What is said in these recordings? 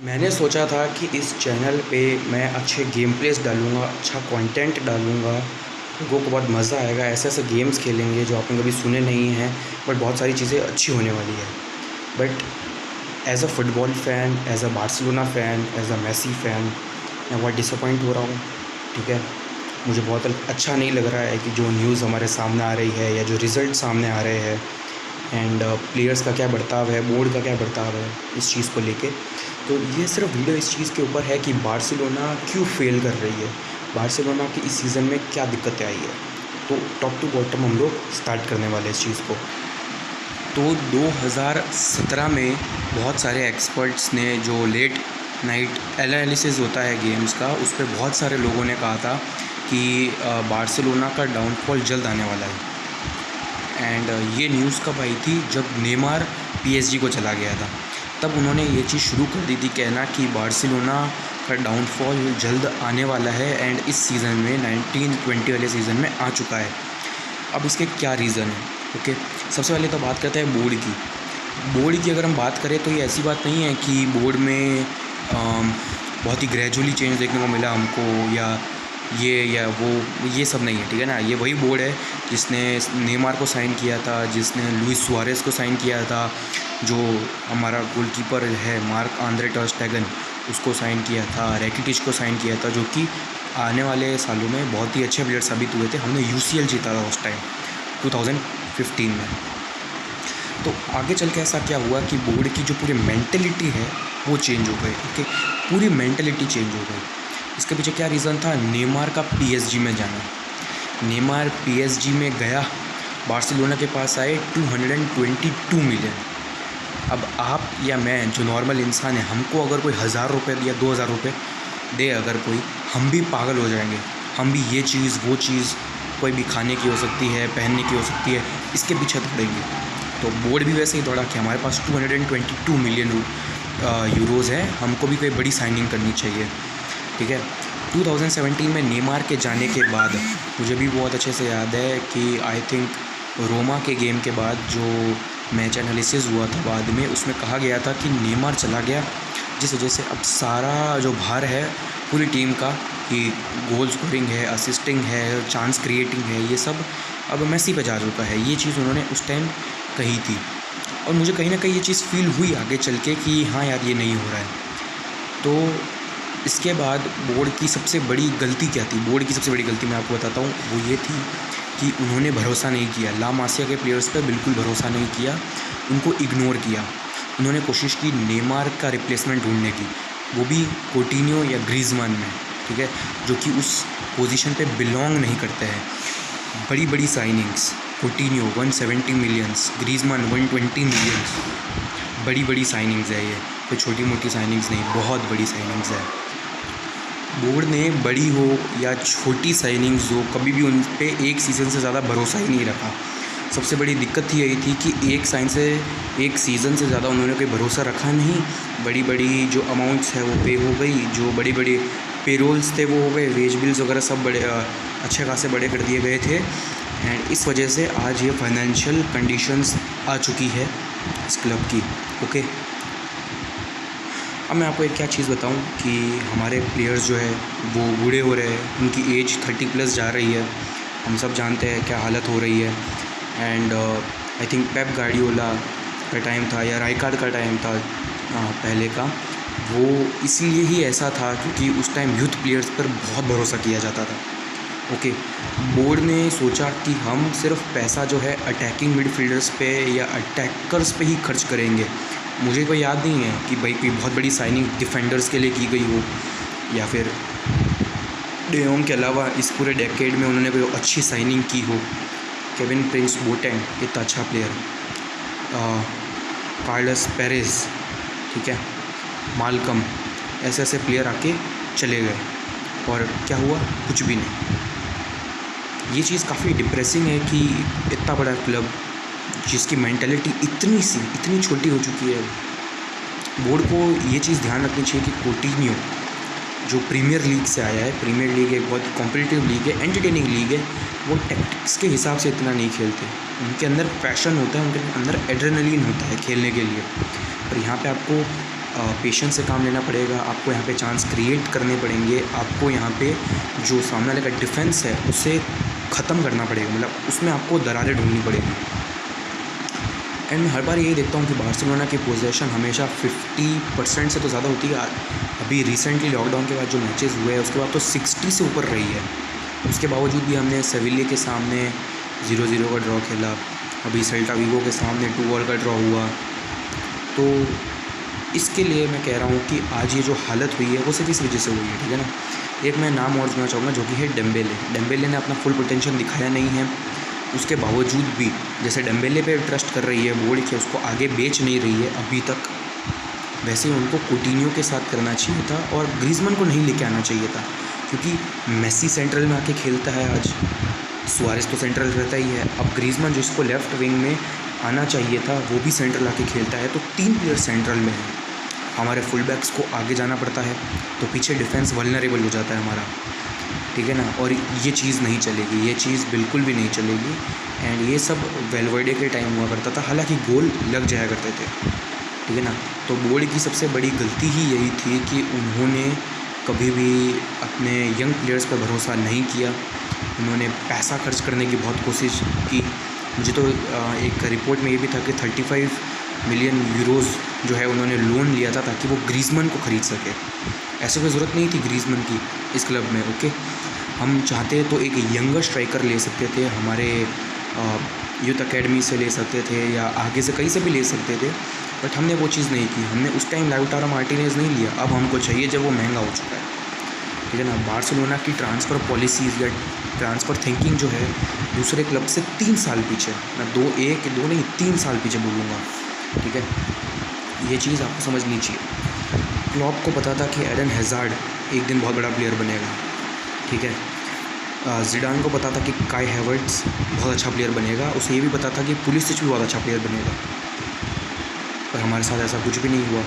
मैंने सोचा था कि इस चैनल पे मैं अच्छे गेम प्लेस डालूँगा, अच्छा कंटेंट डालूँगा, लोगों को बहुत मज़ा आएगा। ऐसे-ऐसे गेम्स खेलेंगे जो आपने कभी सुने नहीं हैं, बट बहुत सारी चीज़ें अच्छी होने वाली है। But as a football fan, as a Barcelona fan, as a Messi fan, मैं बहुत डिसअपॉइंट हो रहा हूँ, ठीक है। मुझे बहुत अच्छा नहीं लग रहा है कि जो न्यूज़ हमारे सामने आ रही है या जो रिज़ल्ट सामने आ रहे हैं एंड प्लेयर्स का क्या बर्ताव है, बोर्ड का क्या बर्ताव है इस चीज़ को लेके। तो ये सिर्फ वीडियो इस चीज़ के ऊपर है कि बार्सिलोना क्यों फ़ेल कर रही है, बार्सिलोना की इस सीज़न में क्या दिक्कतें आई है। तो टॉप टू बॉटम हम लोग स्टार्ट करने वाले हैं इस चीज़ को। तो 2017 में बहुत सारे एक्सपर्ट्स ने जो लेट नाइट एनालिसिस होता है गेम्स का, उस पर बहुत सारे लोगों ने कहा था कि बार्सिलोना का डाउनफॉल जल्द आने वाला है। एंड ये न्यूज़ कब आई थी, जब नेमार पीएसजी को चला गया था। तब उन्होंने ये चीज़ शुरू कर दी थी कहना कि बार्सिलोना का डाउनफॉल जल्द आने वाला है एंड इस सीज़न में 19-20 वाले सीज़न में आ चुका है। अब इसके क्या रीज़न है, ओके। सबसे पहले तो बात करते हैं बोर्ड की अगर हम बात करें तो ये ऐसी बात नहीं है कि बोर्ड में बहुत ही ग्रेजुअली चेंज देखने को मिला हमको, या वो ये सब नहीं है, ठीक है ना। ये वही बोर्ड है जिसने नेमार को साइन किया था, जिसने लुइस सुआरेज़ को साइन किया था, जो हमारा गोलकीपर है मार्क आंद्रे ter स्टेगन, उसको साइन किया था, रैकिटिच को साइन किया था, जो कि आने वाले सालों में बहुत ही अच्छे प्लेयर साबित हुए थे। हमने यूसीएल जीता था उस टाइम 2015 में। तो आगे चल के ऐसा क्या हुआ कि बोर्ड की जो पूरी मेंटलिटी है वो चेंज हो गई, ओके। पूरी मेंटलिटी चेंज हो गई। इसके पीछे क्या रीज़न था, नेमार का पीएसजी में जाना। नेमार पीएसजी में गया, बार्सिलोना के पास आए 222 मिलियन। अब आप या मैं जो नॉर्मल इंसान है, हमको अगर कोई 1000 रुपये या 2000 रुपये दे अगर कोई, हम भी पागल हो जाएंगे। हम भी ये चीज़ वो चीज़, कोई भी खाने की हो सकती है, पहनने की हो सकती है, इसके पीछे दौड़ेंगे। तो बोर्ड भी वैसे ही दौड़ा कि हमारे पास 222 मिलियन यूरोज़ है, हमको भी कोई बड़ी साइनिंग करनी चाहिए, ठीक है। 2017 में नेमार के जाने के बाद मुझे भी बहुत अच्छे से याद है कि आई थिंक रोमा के गेम के बाद जो मैच एनालिसिस हुआ था बाद में, उसमें कहा गया था कि नेमार चला गया, जिस वजह से अब सारा जो भार है पूरी टीम का, कि गोल स्कोरिंग है, असिस्टिंग है, चांस क्रिएटिंग है, ये सब अब मेसी पे जा चुका है। ये चीज़ उन्होंने उस टाइम कही थी और मुझे कहीं ना कहीं ये चीज़ फील हुई आगे चल के कि हाँ यार, ये नहीं हो रहा है। तो इसके बाद बोर्ड की सबसे बड़ी गलती क्या थी, बोर्ड की सबसे बड़ी गलती मैं आपको बताता हूँ, वो ये थी कि उन्होंने भरोसा नहीं किया, ला मासिया के प्लेयर्स पे बिल्कुल भरोसा नहीं किया, उनको इग्नोर किया। उन्होंने कोशिश की नेमार का रिप्लेसमेंट ढूंढने की, वो भी कोटिन्यो या ग्रीजमान में, ठीक है, जो कि उस पोजीशन पे बिलोंग नहीं करते हैं। बड़ी बड़ी साइनिंग्स, कोटिन्यो 170 मिलियंस, ग्रीजमान 120 मिलियंस, बड़ी बड़ी साइनिंग्स है ये, कोई छोटी मोटी साइनिंग्स नहीं, बहुत बड़ी साइनिंग्स है। बोर्ड ने बड़ी हो या छोटी साइनिंग्स हो, कभी भी उन पे एक सीज़न से ज़्यादा भरोसा ही नहीं रखा। सबसे बड़ी दिक्कत यही थी कि एक सीज़न से ज़्यादा उन्होंने कोई भरोसा रखा नहीं। बड़ी बड़ी जो अमाउंट्स है वो पे हो गई, जो बड़ी बड़ी पेरोल्स थे वो हो गए, वेज बिल्स वगैरह सब बड़े अच्छे खासे बड़े कर दिए गए थे। एंड इस वजह से आज ये फाइनेंशियल कंडीशंस आ चुकी है इस क्लब की, ओके। अब मैं आपको एक क्या चीज़ बताऊं कि हमारे प्लेयर्स जो है वो बूढ़े हो रहे हैं, उनकी एज 30+ जा रही है। हम सब जानते हैं क्या हालत हो रही है। And I think Pep Guardiola का टाइम था या राइकार्ड का टाइम था पहले का, वो इसलिए ही ऐसा था क्योंकि उस टाइम यूथ प्लेयर्स पर बहुत भरोसा किया जाता था, ओके। बोर्ड ने सोचा कि हम सिर्फ पैसा जो है अटैकिंग मिडफील्डर्स पे या अटैकर्स पे ही खर्च करेंगे। मुझे कोई याद नहीं है कि भाई कोई बहुत बड़ी साइनिंग डिफेंडर्स के लिए की गई हो, या फिर डे जॉन्ग के अलावा इस पूरे डेकेड में उन्होंने कोई अच्छी साइनिंग की हो। केविन प्रिंस बोटेंग इतना अच्छा प्लेयर, कार्लोस पेरेज, ठीक है, माल्कम, ऐसे ऐसे प्लेयर आके चले गए और क्या हुआ, कुछ भी नहीं। ये चीज़ काफ़ी डिप्रेसिंग है कि इतना बड़ा क्लब जिसकी मेंटालिटी इतनी छोटी हो चुकी है। बोर्ड को ये चीज़ ध्यान रखनी चाहिए कि कोटिन्यो जो प्रीमियर लीग से आया है, प्रीमियर लीग एक बहुत कॉम्पिटिटिव लीग है, एंटरटेनिंग लीग है, वो टैक्टिक्स के हिसाब से इतना नहीं खेलते। उनके अंदर पैशन होता है, उनके अंदर एड्रेनलिन होता है खेलने के लिए। पर यहाँ पे आपको पेशेंस से काम लेना पड़ेगा, आपको यहाँ पे चांस क्रिएट करने पड़ेंगे, आपको यहाँ पे जो सामने वाले का डिफेंस है उसे ख़त्म करना पड़ेगा, मतलब उसमें आपको दरारें ढूंढनी पड़ेगी। एंड मैं हर बार यही देखता हूँ कि बार्सिलोना की पोजीशन हमेशा 50% से तो ज़्यादा होती है। अभी रिसेंटली लॉकडाउन के बाद जो मैचेस हुए हैं उसके बाद तो 60 से ऊपर रही है। उसके बावजूद भी हमने सेविलिया के सामने 0-0 का ड्रॉ खेला, अभी सेल्टा विगो के सामने 2-2 का ड्रॉ हुआ। तो इसके लिए मैं कह रहा हूँ कि आज ये जो हालत हुई है वो सिर्फ इस वजह से हुई है, ठीक है ना। एक मैं नाम और सुनना चाहूँगा जो कि है डेम्बेले ने अपना फुल पोटेंशियल दिखाया नहीं है। उसके बावजूद भी जैसे डेम्बेले पे ट्रस्ट कर रही है बोर्ड के, उसको आगे बेच नहीं रही है अभी तक, वैसे ही उनको coutinho के साथ करना चाहिए था और ग्रीजमैन को नहीं लेके आना चाहिए था, क्योंकि मेसी सेंट्रल में आके खेलता है आज, सुआरेस तो सेंट्रल रहता ही है। अब ग्रीजमैन जिसको लेफ़्ट विंग में आना चाहिए था वो भी सेंट्रल आके खेलता है, तो 3 प्लेयर सेंट्रल में है। हमारे फुल बैक्स को आगे जाना पड़ता है तो पीछे डिफेंस वल्नरेबल हो जाता है हमारा, ठीक है ना। और ये चीज़ नहीं चलेगी, ये चीज़ बिल्कुल भी नहीं चलेगी। एंड ये सब वेलवर्डे के टाइम हुआ करता था, हालांकि गोल लग जाया करते थे, ठीक है ना। तो बोर्ड की सबसे बड़ी गलती ही यही थी कि उन्होंने कभी भी अपने यंग प्लेयर्स पर भरोसा नहीं किया। उन्होंने पैसा खर्च करने की बहुत कोशिश की। मुझे तो एक रिपोर्ट में ये भी था कि 35 मिलियन यूरोज़ जो है उन्होंने लोन लिया था ताकि वो ग्रीजमैन को ख़रीद सके। ऐसे कोई ज़रूरत नहीं थी ग्रीजमैन की इस क्लब में, ओके। हम चाहते तो एक यंगर स्ट्राइकर ले सकते थे, हमारे यूथ अकेडमी से ले सकते थे या आगे से कहीं से भी ले सकते थे, बट हमने वो चीज़ नहीं की। हमने उस टाइम लाउटारो मार्टिनेज नहीं लिया, अब हमको चाहिए जब वो महंगा हो चुका है, ठीक है ना। बार्सिलोना की ट्रांसफ़र पॉलिसीज़ या ट्रांसफ़र थिंकिंग जो है दूसरे क्लब से 3 साल पीछे, मैं 2 नहीं 3 साल पीछे बोलूँगा, ठीक है। ये चीज़ आपको समझनी चाहिए। क्लॉप को पता था कि एडन हैज़ार्ड एक दिन बहुत बड़ा प्लेयर बनेगा, ठीक है। ज़िडान को पता था कि काई हैवर्ट्स बहुत अच्छा प्लेयर बनेगा, उसे ये भी पता था कि पुलिसिच भी बहुत अच्छा प्लेयर बनेगा, पर हमारे साथ ऐसा कुछ भी नहीं हुआ।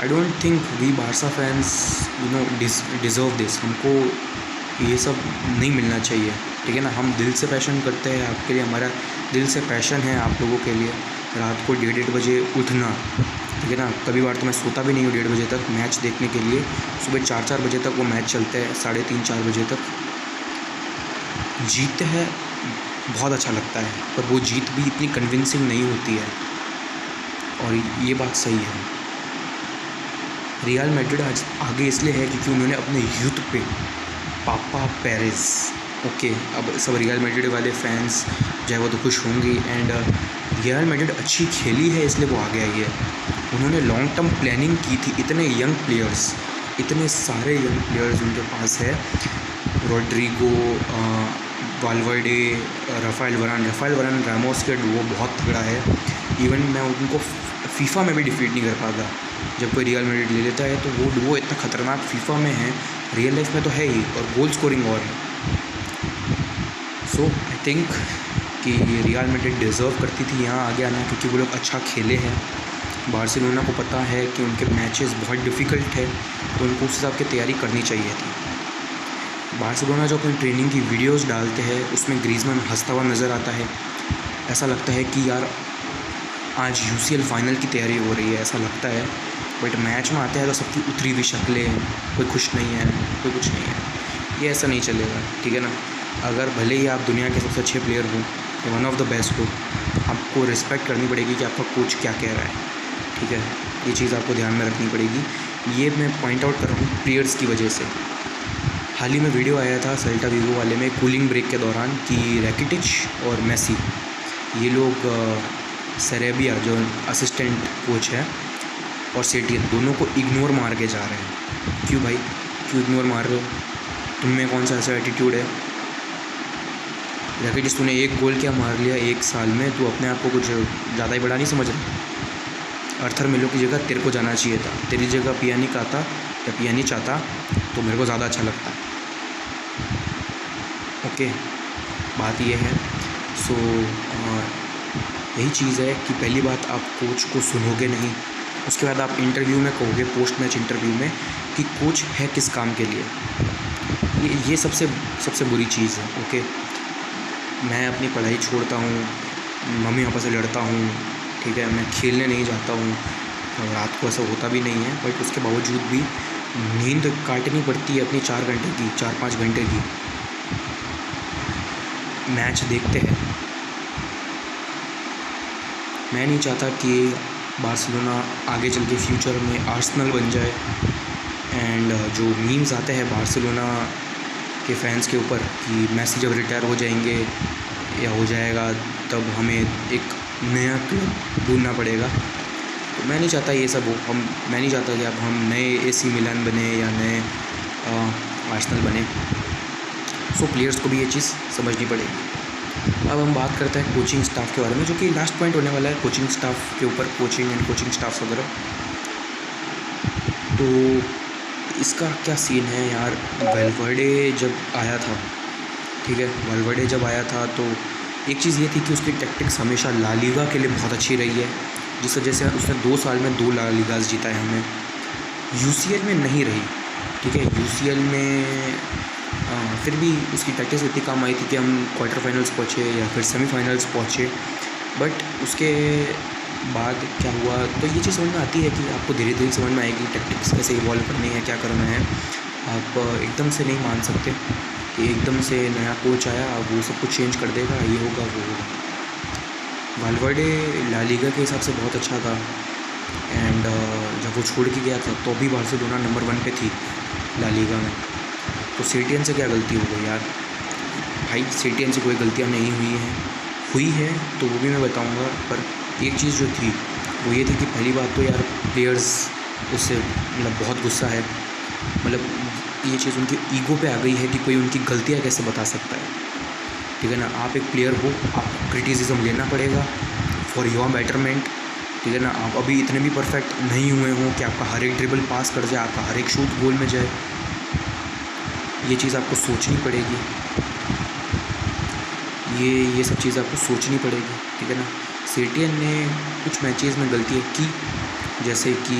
I don't think we Barca fans deserve this. हमको ये सब नहीं मिलना चाहिए, ठीक है ना। हम दिल से पैशन करते हैं आपके लिए, हमारा दिल से पैशन है आप लोगों के लिए। रात को 1:30 बजे उठना, ठीक है ना। कभी बार तो मैं सोता भी नहीं हूँ 1:30 बजे तक मैच देखने के लिए। सुबह 4-4 बजे तक वो मैच चलते हैं, 3:30-4 बजे तक। जीतते हैं बहुत अच्छा लगता है, पर वो जीत भी इतनी कन्विंसिंग नहीं होती है, और ये बात सही है। रियल मैड्रिड आज आगे इसलिए है क्योंकि उन्होंने अपने यूथ पे पापा पेरेज़, ओके। अब सब रियल मैड्रिड वाले फैंस जो है वो तो खुश होंगे, एंड रियल मैड्रिड अच्छी खेली है इसलिए वो आगे आई है। उन्होंने लॉन्ग टर्म प्लानिंग की थी। इतने यंग प्लेयर्स, इतने सारे यंग प्लेयर्स उनके पास है, रोड्रिगो, वाल्वर्डे, राफेल वरान रामोस के डुओ बहुत तगड़ा है। इवन मैं उनको फीफा में भी डिफीट नहीं कर पाता। जब कोई रियल मैड्रिड ले लेता है तो वो डुओ इतना ख़तरनाक फीफा में है, रियल लाइफ में तो है ही, और गोल स्कोरिंग और है। सो आई थिंक कि रियल मैड्रिड डिज़र्व करती थी यहाँ आगे आना, क्योंकि वो लोग अच्छा खेले हैं। बार्सिलोना को पता है कि उनके मैचेस बहुत डिफ़िकल्ट है, तो उनको उस हिसाब की तैयारी करनी चाहिए थी। बार्सिलोना जो अपनी ट्रेनिंग की वीडियोस डालते हैं उसमें ग्रीजमैन हंसता हुआ नज़र आता है। ऐसा लगता है कि यार आज UCL फाइनल की तैयारी हो रही है, ऐसा लगता है। बट मैच में आते हैं तो सबकी उतरी हुई शक्लें, कोई खुश नहीं है, कोई कुछ नहीं है। ये ऐसा नहीं चलेगा, ठीक है ना। अगर भले ही आप दुनिया के सबसे अच्छे प्लेयर हो या वन ऑफ द बेस्ट हो, आपको रिस्पेक्ट करनी पड़ेगी कि आपका कोच क्या कह रहा है, ठीक है। ये चीज़ आपको ध्यान में रखनी पड़ेगी। ये मैं पॉइंट आउट कर रहा हूँ प्लेयर्स की वजह से। हाल ही में वीडियो आया था सेल्टा विगो वाले में कूलिंग ब्रेक के दौरान कि रैकिटिच और मेसी, ये लोग सेरेबिया जो असिस्टेंट कोच है और सेटियन, दोनों को इग्नोर मार के जा रहे हैं। क्यों भाई, क्यों इग्नोर मार रहे हो? तुम में कौन सा ऐसा एटीट्यूड है? रैकिटिच तूने एक गोल क्या मार लिया 1 साल में, तू अपने आप को कुछ ज़्यादा ही बड़ा नहीं समझ रहा? अर्थर मिलो की जगह तेरे को जाना चाहिए था। तेरी जगह पियानिक आता या पियानिच आता तो मेरे को ज़्यादा अच्छा लगता। ओके, बात ये है। सो यही चीज़ है कि पहली बात आप कोच को सुनोगे नहीं, उसके बाद आप इंटरव्यू में कहोगे, पोस्ट मैच इंटरव्यू में, कि कोच है किस काम के लिए। ये सबसे बुरी चीज़ है, ओके। मैं अपनी पढ़ाई छोड़ता हूँ, मम्मी पापा से लड़ता हूँ, ठीक है, मैं खेलने नहीं जाता हूँ, और रात को ऐसा होता भी नहीं है, बट उसके बावजूद भी नींद काटनी पड़ती है अपनी 4 घंटे की, 4-5 घंटे की। मैच देखते हैं। मैं नहीं चाहता कि बार्सिलोना आगे चल के फ्यूचर में आर्सेनल बन जाए। एंड जो मीम्स आते हैं बार्सिलोना के फैंस के ऊपर कि मेसी जब रिटायर हो जाएंगे या हो जाएगा तब हमें एक नया क्लब ढूंढना पड़ेगा, तो मैं नहीं चाहता ये सब हो। मैं नहीं चाहता कि अब हम नए एसी मिलान बने या नए आर्सेनल बने। सो प्लेयर्स को भी ये चीज़ समझनी पड़ेगी। अब हम बात करते हैं कोचिंग स्टाफ के बारे में, जो कि लास्ट पॉइंट होने वाला है कोचिंग स्टाफ के ऊपर, कोचिंग एंड कोचिंग स्टाफ वगैरह। तो इसका क्या सीन है यार, वेलवर्डे जब आया था, ठीक है, वेलवर्डे जब आया था तो एक चीज़ ये थी कि उसकी टैक्टिक्स हमेशा ला लीगा के लिए बहुत अच्छी रही है, जिस वजह से उसने 2 साल में 2 ला लीगास जीता है हमें। यूसीएल में नहीं रही, ठीक है, यूसीएल में फिर भी उसकी टैक्टिक्स इतनी काम आई थी कि हम क्वार्टर फाइनल्स पहुँचे या फिर सेमीफाइनल्स पहुँचे। बट उसके बाद क्या हुआ, तो ये चीज़ समझ में आती है कि आपको धीरे धीरे समझ में आएगी टैक्टिक्स कैसे इवॉल्व करनी है, क्या करना है। आप एकदम से नहीं मान सकते कि एकदम से नया कोच आया वो सब कुछ चेंज कर देगा, ये होगा वो होगा। वेलवर्डे ला लीगा के हिसाब से बहुत अच्छा था। एंड जब वो छोड़ के गया था तो भी बार्सिलोना नंबर 1 पे थी ला लीगा में। तो सेटियन से क्या गलती हो गई यार भाई, सेटियन से कोई गलतियाँ नहीं हुई है तो वो भी मैं बताऊँगा। पर एक चीज़ जो थी वो ये थी कि पहली बात तो यार प्लेयर्स उससे मतलब बहुत गुस्सा है, मतलब ये चीज़ उनकी ईगो पे आ गई है कि कोई उनकी गलतियाँ कैसे बता सकता है, ठीक है ना। आप एक प्लेयर हो, आपको क्रिटिसिज्म लेना पड़ेगा फॉर योर बेटरमेंट, ठीक है ना। आप अभी इतने भी परफेक्ट नहीं हुए हों कि आपका हर एक ड्रिबल पास कर जाए, आपका हर एक शूट गोल में जाए, ये चीज़ आपको सोचनी पड़ेगी। ये सब चीज़ आपको सोचनी पड़ेगी, ठीक है ना। सेटियन ने कुछ मैचेस में गलतियाँ की, जैसे कि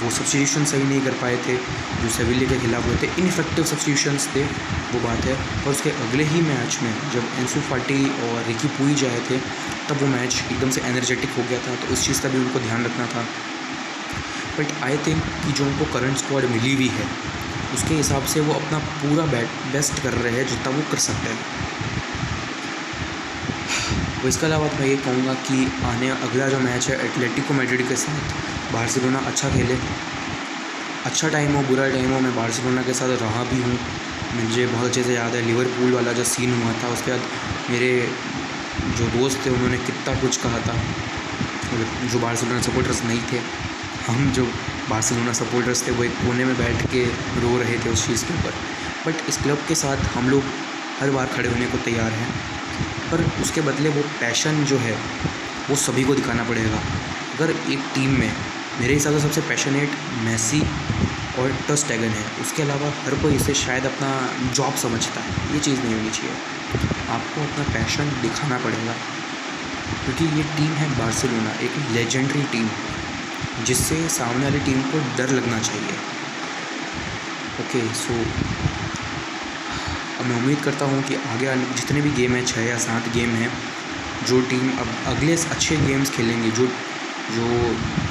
वो सब्स्टिट्यूशन सही नहीं कर पाए थे जो सेविलिया के खिलाफ हुए थे, इनफेक्टिव सब्स्टिट्यूशंस थे, वो बात है। और उसके अगले ही मैच में जब एंसू फाटी और रिकी पुई आए थे तब वो मैच एकदम से एनर्जेटिक हो गया था, तो इस चीज़ का भी उनको ध्यान रखना था। बट आई थिंक कि जो उनको करंट स्क्वाड मिली हुई है उसके हिसाब से वो अपना पूरा बेस्ट कर रहे हैं जितना वो कर सकते हैं। तो इसके अलावा मैं ये कहूँगा कि अगला जो मैच है एटलेटिको मैड्रिड के साथ, बार्सिलोना अच्छा खेले। अच्छा टाइम हो बुरा टाइम हो, मैं बार्सिलोना के साथ रहा भी हूँ। मुझे बहुत अच्छे से याद है लिवरपूल वाला जो सीन हुआ था, उसके बाद मेरे जो दोस्त थे उन्होंने कितना कुछ कहा था, जो बार्सिलोना सपोर्टर्स नहीं थे। हम जो बार्सिलोना सपोर्टर्स थे वो एक कोने में बैठ के रो रहे थे उस चीज़ के ऊपर। बट इस क्लब के साथ हम लोग हर बार खड़े होने को तैयार हैं, पर उसके बदले वो पैशन जो है वो सभी को दिखाना पड़ेगा। अगर एक टीम में मेरे हिसाब से सबसे पैशनेट मेसी और टर स्टेगन है, उसके अलावा हर कोई इसे शायद अपना जॉब समझता है, ये चीज़ नहीं होनी चाहिए। आपको अपना पैशन दिखाना पड़ेगा, क्योंकि ये टीम है बार्सिलोना, एक लेजेंडरी टीम जिससे सामने वाली टीम को डर लगना चाहिए। ओके, सो अब मैं उम्मीद करता हूँ कि आगे आने जितने भी गेम हैं, 6 या 7 गेम हैं, जो टीम अब अगले अच्छे गेम्स खेलेंगी, जो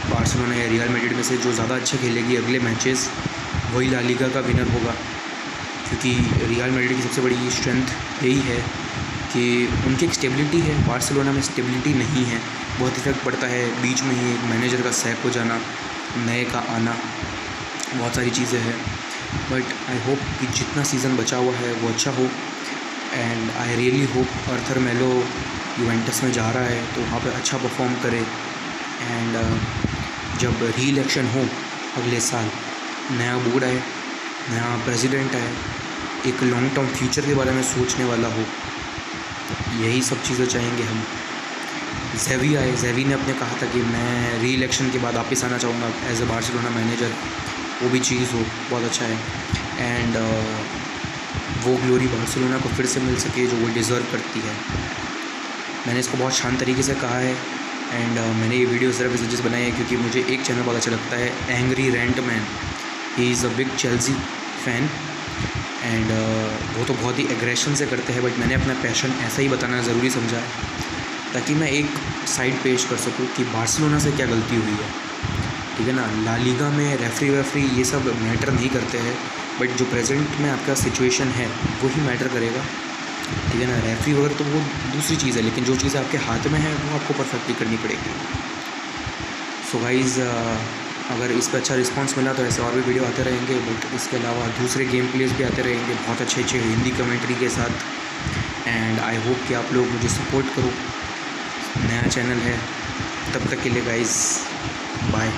बार्सिलोना या रियल मैड्रिड में से जो ज़्यादा अच्छे खेलेगी अगले मैचेस, वही ला लीगा का विनर होगा। क्योंकि रियल मैड्रिड की सबसे बड़ी स्ट्रेंथ यही है कि उनकी एक स्टेबिलिटी है, बार्सिलोना में स्टेबिलिटी नहीं है, बहुत इफेक्ट पड़ता है बीच में ही एक मैनेजर का सैक हो जाना, नए का आना, बहुत सारी चीज़ें हैं। बट आई होप कि जितना सीज़न बचा हुआ है वो अच्छा हो। एंड आई रियली होप अर्थर मेलो यूवेंटस में जा रहा है तो वहाँ पे अच्छा परफॉर्म करे। एंड जब री इलेक्शन हो अगले साल, नया बोर्ड आए, नया प्रेसिडेंट आए, एक लॉन्ग टर्म फ्यूचर के बारे में सोचने वाला हो, यही सब चीज़ें चाहेंगे हम। ज़ेवी आए, ज़ेवी ने अपने कहा था कि मैं री इलेक्शन के बाद वापस आना चाहूँगा एज ए बार्सिलोना मैनेजर, वो भी चीज़ हो, बहुत अच्छा है। एंड वो ग्लोरी बार्सिलोना को फिर से मिल सके जो वो डिज़र्व करती है। मैंने इसको बहुत शांत तरीके से कहा है। एंड मैंने ये वीडियो सिर्फ इस वजह से बनाई है क्योंकि मुझे एक चैनल बहुत अच्छा लगता है, angry rent man, he is a big Chelsea fan. And वो तो बहुत ही एग्रेशन से करते हैं, बट मैंने अपना पैशन ऐसा ही बताना ज़रूरी समझा है ताकि मैं एक साइड पेश कर सकूं कि बार्सिलोना से क्या गलती हुई है। ठीक है ना। ला लीगा में रेफरी ये सब मैटर नहीं करते हैं, बट जो प्रेजेंट में आपका सिचुएशन है वही मैटर करेगा, ठीक है ना। रेफरी वगैरह तो वो दूसरी चीज़ है, लेकिन जो चीज़ आपके हाथ में है वो आपको परफेक्टली करनी पड़ेगी। सो गाइज़, अगर इस पर अच्छा रिस्पांस मिला तो ऐसे और भी वीडियो आते रहेंगे, बट इसके अलावा दूसरे गेम प्लेस भी आते रहेंगे बहुत अच्छे अच्छे हिंदी कमेंट्री के साथ। एंड आई होप कि आप लोग मुझे सपोर्ट करो, नया चैनल है। तब तक के लिए गाइज़, बाय।